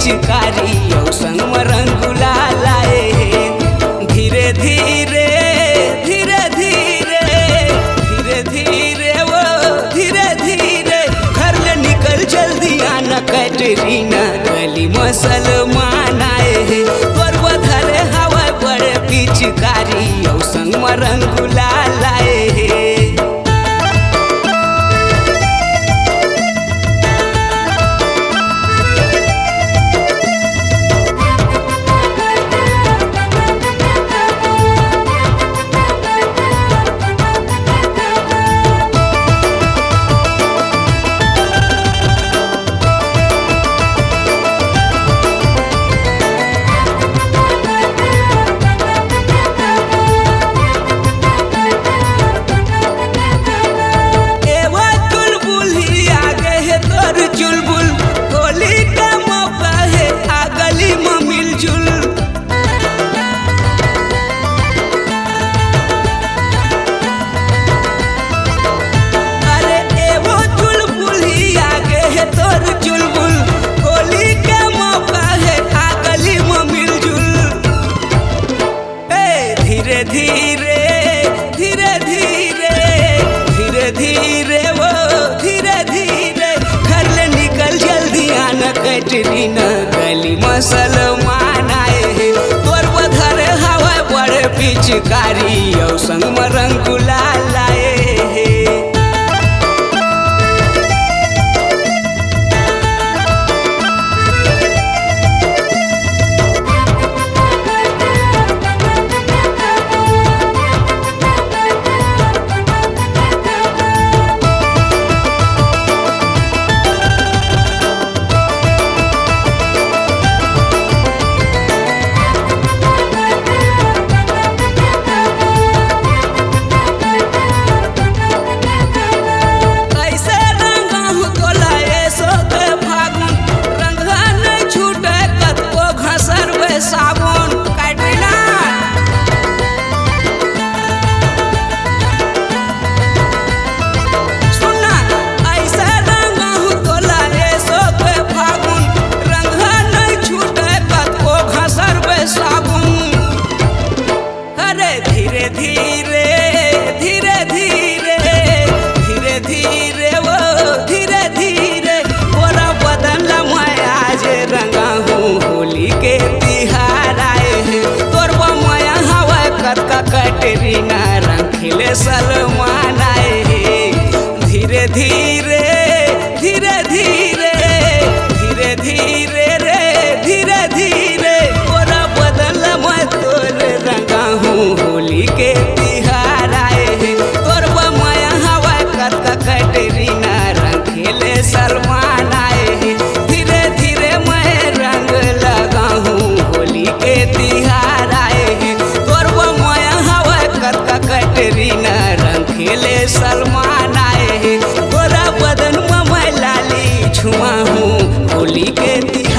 पिचकारी औ संग में रंग गुलाल आए धीरे धीरे धीरे धीरे धीरे धीरे वो धीरे धीरे घर ले निकल जल्दी आना कैटरीना गली मुसलमान आए तोर बधरे हवा बड़े पिचकारी औ संग में रंग गुलाल आए धीरे धीरे धीरे धीरे धीरे धीरे वो धीरे धीरे घर ले निकल जल्दी आना कैटरीना गली मुसलमान आए तोर बधरे हवा बड़े पिचकारी औ संग में रंग गुलाल आए धीरे धीरे धीरे धीरे धीरे धीरे वो धीरे धीरे पूरा बदन मैं आज रंगा हूँ होली के तिहार आए हैं तोर मैं हवा कतका कैटरीना रंग खिले सलमान आए धीरे धीरे धीरे धीरे धीरे धीरे रे धीरे धीरे पूरा बदन मैं तोर रंगा हूँ होली के तिहार आए तोर मैं हवा कतका कैटरीना रंग खेले सलमान आए धीरे धीरे मैं रंग लगा हूँ होली के तिहार आए तोर मैं हवा कतका कैटरीना रंग खेले सलमान आए तोरा बदन में मैं लाली छुआ हूँ होली के तिहार